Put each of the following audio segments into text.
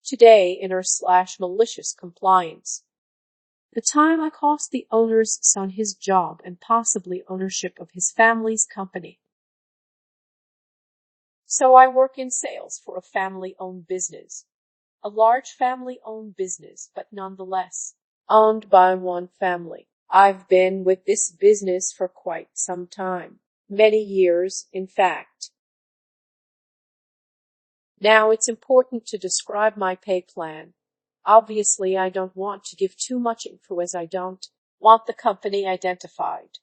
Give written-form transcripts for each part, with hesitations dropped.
Today in r/malicious compliance. The time I cost the owner's son his job and possibly ownership of his family's company. So I work in sales for a family-owned business. A large family-owned business, but nonetheless owned by one family. I've been with this business for quite some time. Many years, in fact. Now it's important to describe my pay plan. Obviously, I don't want to give too much info as I don't want the company identified.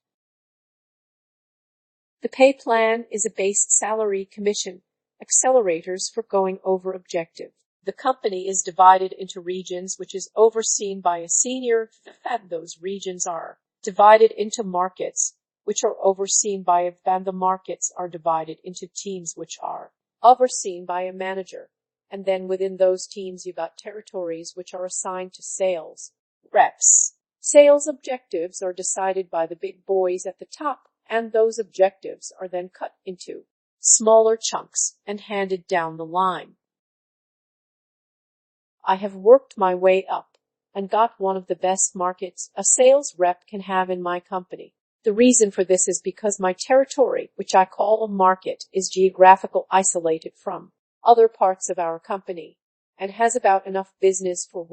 The pay plan is a base salary commission, accelerators for going over objective. The company is divided into regions which is overseen by a senior, and those regions are divided into markets which are overseen by a, and the markets are divided into teams which are overseen by a manager. And then within those teams you got territories which are assigned to sales reps. Sales objectives are decided by the big boys at the top, and those objectives are then cut into smaller chunks and handed down the line. I have worked my way up and got one of the best markets a sales rep can have in my company. The reason for this is because my territory, which I call a market, is geographical isolated from other parts of our company and has about enough business for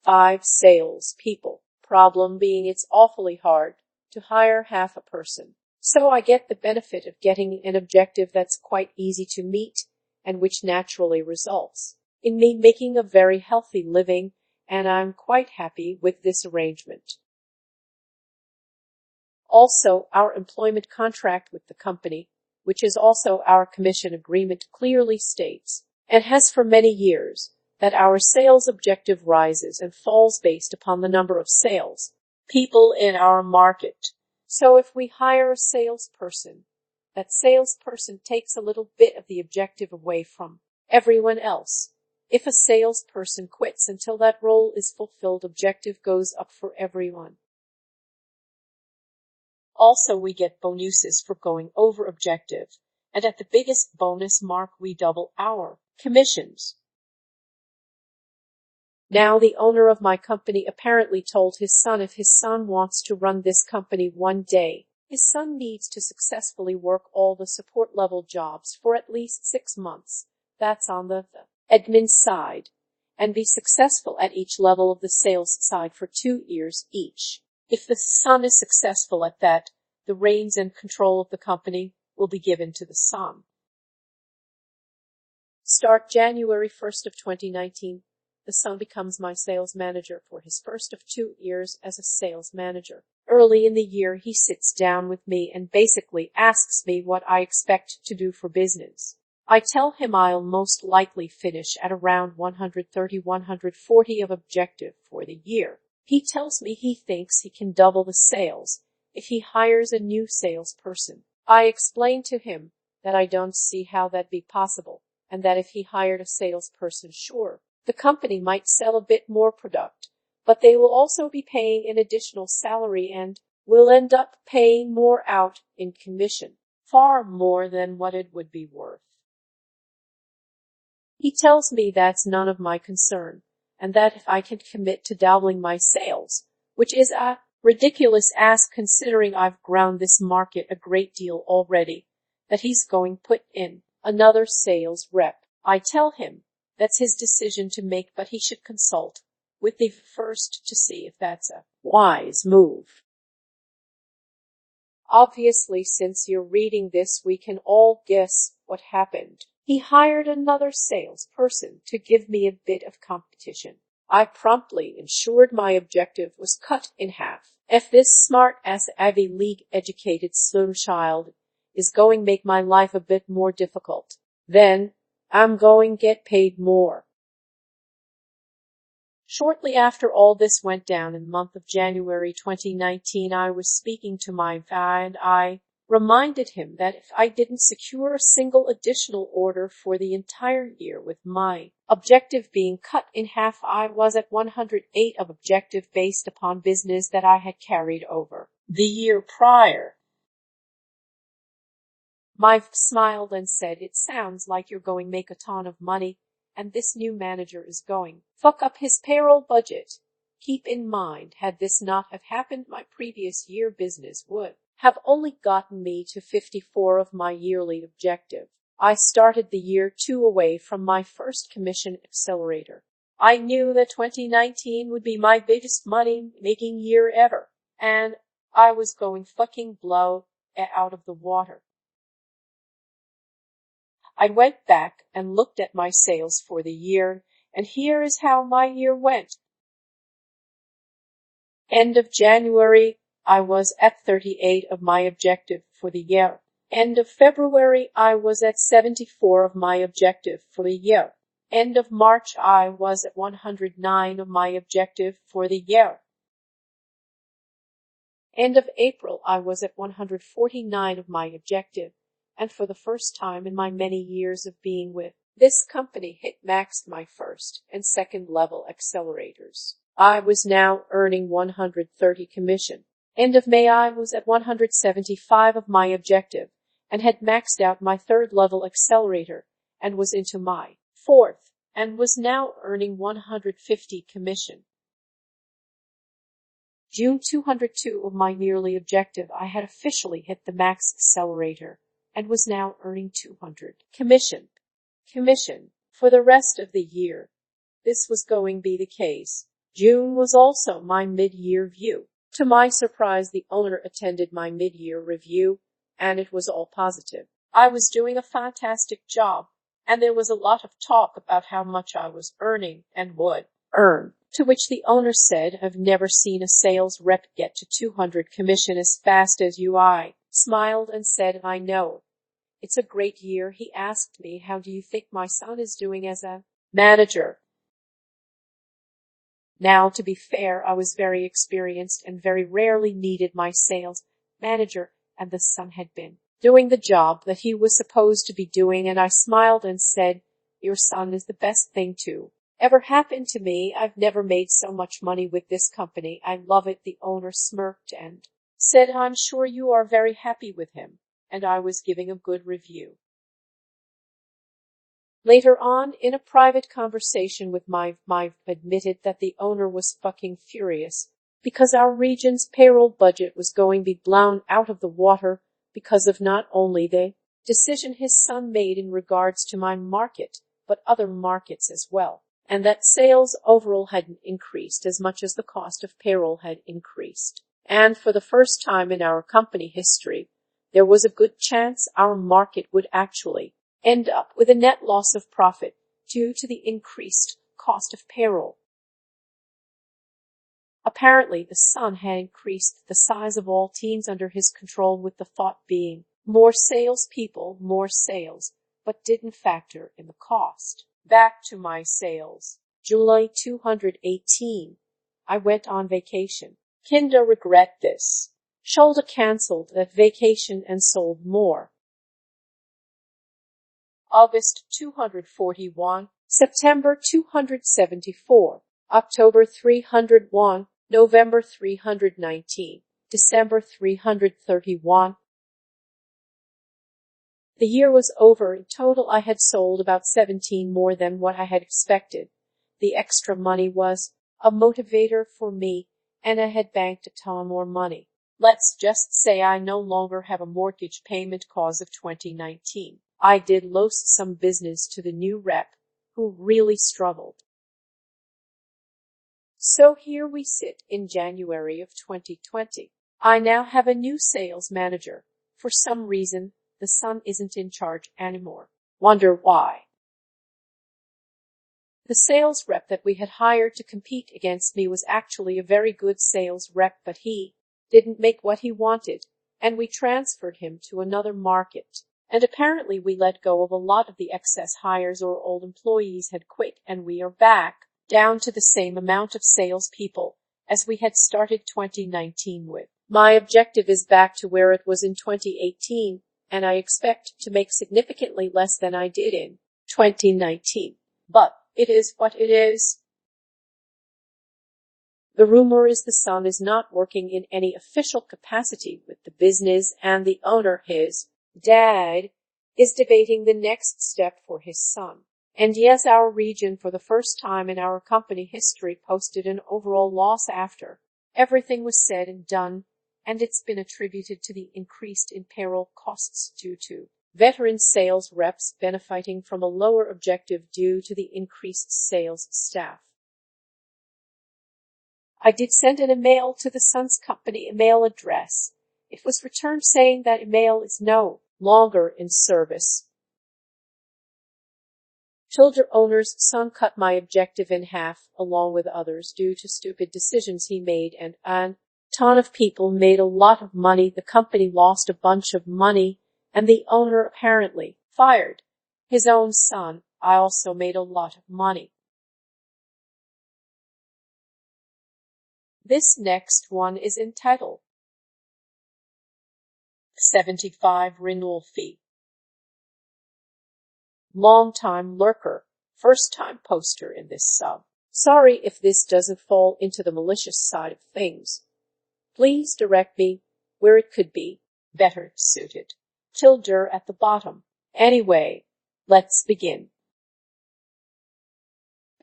5 sales people. Problem being it's awfully hard to hire half a person. So I get the benefit of getting an objective that's quite easy to meet and which naturally results in me making a very healthy living, and I'm quite happy with this arrangement. Also, our employment contract with the company, which is also our commission agreement, clearly states, and has for many years, that our sales objective rises and falls based upon the number of sales people in our market. So if we hire a salesperson, that salesperson takes a little bit of the objective away from everyone else. If a salesperson quits until that role is fulfilled, objective goes up for everyone. Also, we get bonuses for going over objective, and at the biggest bonus mark we double our commissions. Now the owner of my company apparently told his son if his son wants to run this company one day, his son needs to successfully work all the support level jobs for at least 6 months. That's on the admin side, and be successful at each level of the sales side for 2 years each. If the son is successful at that, the reins and control of the company will be given to the son. Start January 1st of 2019. The son becomes my sales manager for his first of 2 years as a sales manager. Early in the year, he sits down with me and basically asks me what I expect to do for business. I tell him I'll most likely finish at around 130-140 of objective for the year. He tells me he thinks he can double the sales if he hires a new salesperson. I explain to him that I don't see how that'd be possible, and that if he hired a salesperson, sure, the company might sell a bit more product, but they will also be paying an additional salary and will end up paying more out in commission, far more than what it would be worth. He tells me that's none of my concern, and that if I can commit to doubling my sales, which is a ridiculous ask considering I've ground this market a great deal already, that he's going to put in another sales rep. I tell him that's his decision to make, but he should consult with the first to see if that's a wise move. Obviously, since you're reading this, we can all guess what happened. He hired another salesperson to give me a bit of competition. I promptly ensured my objective was cut in half. If this smart-ass Ivy League educated slim child is going to make my life a bit more difficult, then I'm going to get paid more. Shortly after all this went down in the month of January 2019, I was speaking to my guy and I reminded him that if I didn't secure a single additional order for the entire year, with my objective being cut in half, I was at 108 of objective based upon business that I had carried over the year prior. Mike smiled and said, "It sounds like you're going to make a ton of money, and this new manager is going fuck up his payroll budget. Keep in mind, had this not have happened, my previous year business would have only gotten me to 54 of my yearly objective. I started the year 2 away from my first commission accelerator. I knew that 2019 would be my biggest money-making year ever, and I was going fucking blow out of the water. I went back and looked at my sales for the year, and here is how my year went. End of January, I was at 38 of my objective for the year. End of February, I was at 74 of my objective for the year. End of March, I was at 109 of my objective for the year. End of April, I was at 149 of my objective, and for the first time in my many years of being with this company, hit maxed my first and second level accelerators. I was now earning 130 commission. End of May, I was at 175 of my objective and had maxed out my third level accelerator and was into my fourth and was now earning 150 commission. June, 202 of my yearly objective, I had officially hit the max accelerator and was now earning 200 commission. For the rest of the year, this was going to be the case. June was also my mid-year view. To my surprise, the owner attended my mid-year review, and it was all positive. I was doing a fantastic job, and there was a lot of talk about how much I was earning and would earn. To which the owner said, "I've never seen a sales rep get to 200 commission as fast as you." I smiled and said, "I know. It's a great year." He asked me, "How do you think my son is doing as a manager?" Now, to be fair, I was very experienced and very rarely needed my sales manager, and the son had been doing the job that he was supposed to be doing, and I smiled and said, "Your son is the best thing to ever happened to me. I've never made so much money with this company. I love it." The owner smirked and said, "I'm sure you are very happy with him," and I was giving a good review. Later on, in a private conversation with my admitted that the owner was fucking furious because our region's payroll budget was going to be blown out of the water because of not only the decision his son made in regards to my market, but other markets as well, and that sales overall hadn't increased as much as the cost of payroll had increased. And for the first time in our company history, there was a good chance our market would actually end up with a net loss of profit due to the increased cost of payroll. Apparently, the son had increased the size of all teams under his control, with the thought being more salespeople, more sales, but didn't factor in the cost. Back to my sales. July 218. I went on vacation. Kinda regret this. Shoulda cancelled that vacation and sold more. August 241, September 274, October 301, November 319, December 331. The year was over. In total, I had sold about 17 more than what I had expected. The extra money was a motivator for me, and I had banked a ton more money. Let's just say I no longer have a mortgage payment cause of 2019. I did lose some business to the new rep, who really struggled. So here we sit in January of 2020. I now have a new sales manager. For some reason, the son isn't in charge anymore. Wonder why. The sales rep that we had hired to compete against me was actually a very good sales rep, but he didn't make what he wanted, and we transferred him to another market. And apparently we let go of a lot of the excess hires, or old employees had quit, and we are back down to the same amount of salespeople as we had started 2019 with. My objective is back to where it was in 2018, and I expect to make significantly less than I did in 2019. But it is what it is. The rumor is the son is not working in any official capacity with the business, and the owner, his dad, is debating the next step for his son. And yes, our region for the first time in our company history posted an overall loss after everything was said and done, and it's been attributed to the increase in payroll costs due to veteran sales reps benefiting from a lower objective due to the increased sales staff. I did send an email to the Sun's company email address. It was returned saying that email is no longer in service. Childer owner's son cut my objective in half, along with others, due to stupid decisions he made, and a ton of people made a lot of money. The company lost a bunch of money, and the owner apparently fired his own son. I also made a lot of money. This next one is entitled 75 Renewal Fee. Long-time lurker, first-time poster in this sub. Sorry if this doesn't fall into the malicious side of things. Please direct me where it could be better suited. Tilde at the bottom. Anyway, let's begin.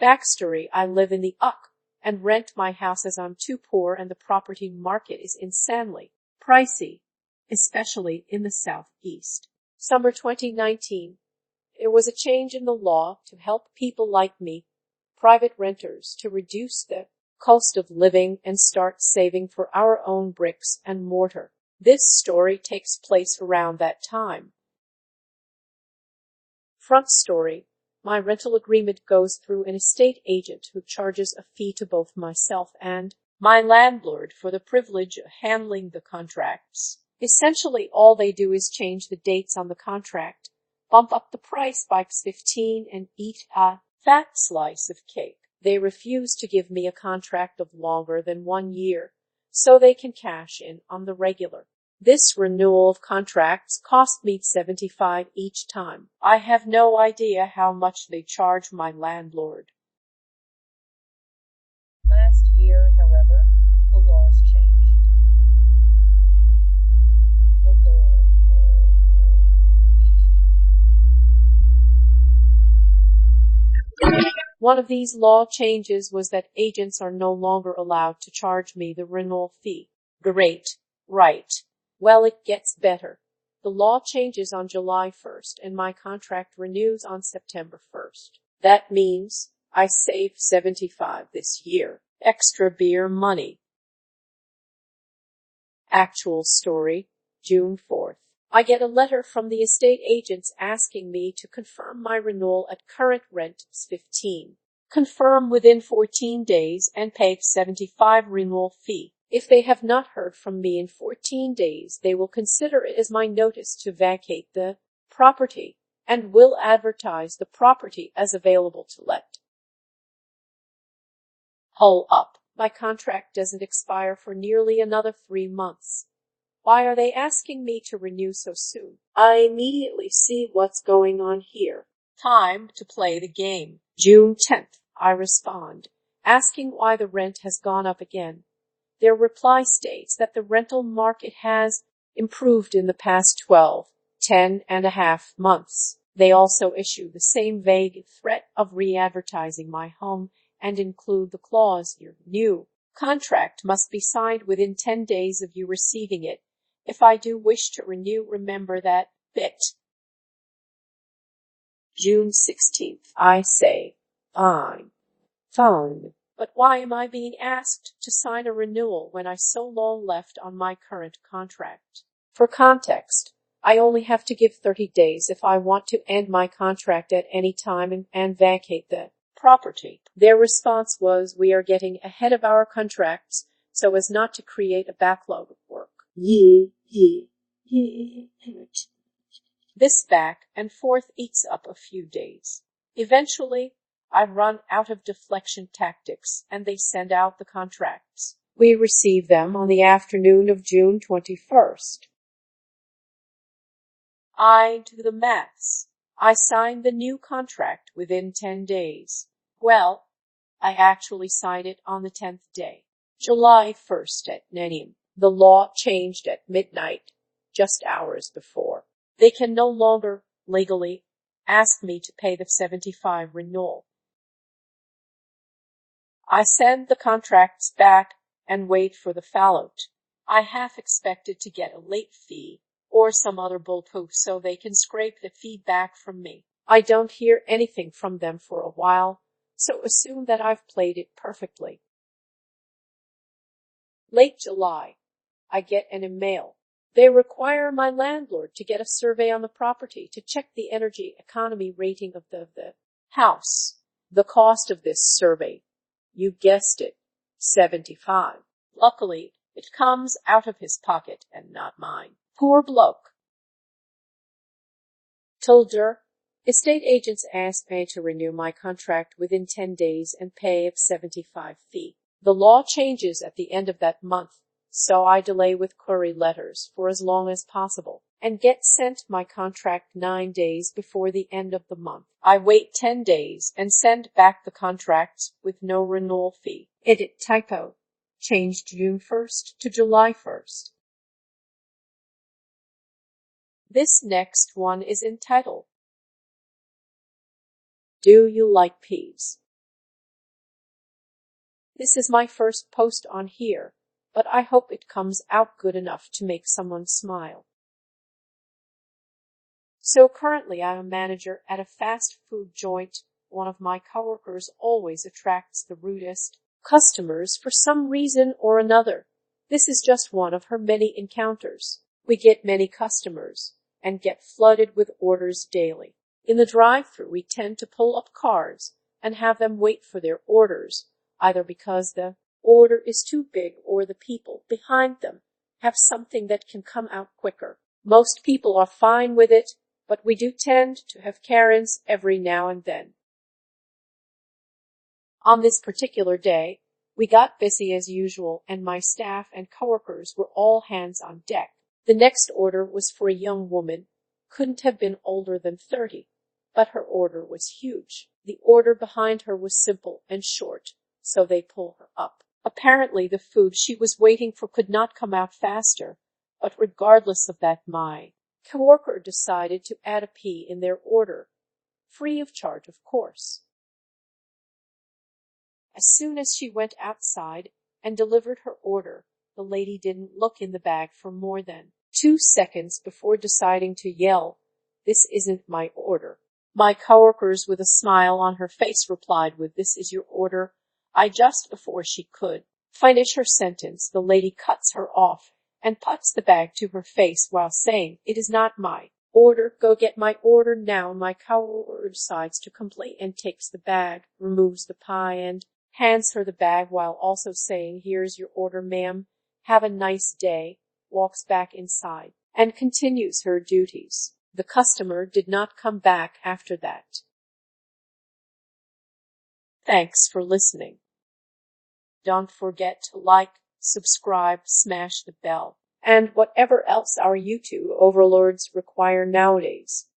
Backstory: I live in the UC and rent my house as I'm too poor and the property market is insanely pricey, especially in the southeast. Summer 2019. There was a change in the law to help people like me, private renters, to reduce the cost of living and start saving for our own bricks and mortar. This story takes place around that time. Front story: my rental agreement goes through an estate agent who charges a fee to both myself and my landlord for the privilege of handling the contracts. Essentially, all they do is change the dates on the contract, bump up the price by 15 and eat a fat slice of cake. They refuse to give me a contract of longer than 1 year, so they can cash in on the regular. This renewal of contracts cost me $75 each time. I have no idea how much they charge my landlord. Last year, however, the laws changed. One of these law changes was that agents are no longer allowed to charge me the renewal fee. Great, right? Well, it gets better. The law changes on July 1st and my contract renews on September 1st. That means I save $75 this year. Extra beer money. Actual story, June 4th. I get a letter from the estate agents asking me to confirm my renewal at current rent is $15. Confirm within 14 days and pay $75 renewal fee. If they have not heard from me in 14 days, they will consider it as my notice to vacate the property and will advertise the property as available to let. Hold up. My contract doesn't expire for nearly another 3 months. Why are they asking me to renew so soon? I immediately see what's going on here. Time to play the game. June 10th, I respond, asking why the rent has gone up again. Their reply states that the rental market has improved in the past 10.5 months. They also issue the same vague threat of re-advertising my home and include the clause, your new contract must be signed within 10 days of you receiving it. If I do wish to renew, remember that bit. June 16th, I say, fine. But why am I being asked to sign a renewal when I so long left on my current contract? For context, I only have to give 30 days if I want to end my contract at any time and vacate the property. Their response was, we are getting ahead of our contracts so as not to create a backlog of work. This back and forth eats up a few days. Eventually, I run out of deflection tactics and they send out the contracts. We receive them on the afternoon of June 21st. I do the maths. I signed the new contract within 10 days. Well, I actually signed it on the 10th day. July 1st at 9 a.m. The law changed at midnight, just hours before. They can no longer legally asked me to pay the 75 renewal. I send the contracts back and wait for the fallout. I half expected to get a late fee or some other bullpoof so they can scrape the fee back from me. I don't hear anything from them for a while, so assume that I've played it perfectly. Late July, I get an email. They require my landlord to get a survey on the property to check the energy economy rating of the house. The cost of this survey, you guessed it, 75. Luckily, it comes out of his pocket and not mine. Poor bloke. Tilder, estate agents asked me to renew my contract within 10 days and pay a 75 fee. The law changes at the end of that month, so I delay with query letters for as long as possible and get sent my contract 9 days before the end of the month. I wait 10 days and send back the contracts with no renewal fee. Edit typo. Change June 1st to July 1st. This next one is entitled, Do You Like Peas? This is my first post on here, but I hope it comes out good enough to make someone smile. So currently I'm a manager at a fast food joint. One of my coworkers always attracts the rudest customers for some reason or another. This is just one of her many encounters. We get many customers and get flooded with orders daily. In the drive-thru, we tend to pull up cars and have them wait for their orders, either because the order is too big or the people behind them have something that can come out quicker. Most people are fine with it, but we do tend to have Karens every now and then. On this particular day, we got busy as usual, and my staff and coworkers were all hands on deck. The next order was for a young woman, couldn't have been older than 30, but her order was huge. The order behind her was simple and short, so they pull her up. Apparently the food she was waiting for could not come out faster, but regardless of that, my coworker decided to add a P in their order, free of charge, of course. As soon as she went outside and delivered her order, the lady didn't look in the bag for more than 2 seconds before deciding to yell, "This isn't my order." My coworkers, with a smile on her face, replied with, "This is your order." Just before she could finish her sentence, the lady cuts her off and puts the bag to her face while saying, "It is not my order. Go get my order now." My coworker decides to complain and takes the bag, removes the pie, and hands her the bag while also saying, "Here's your order, ma'am. Have a nice day," walks back inside, and continues her duties. The customer did not come back after that. Thanks for listening. Don't forget to like, subscribe, smash the bell, and whatever else our YouTube overlords require nowadays.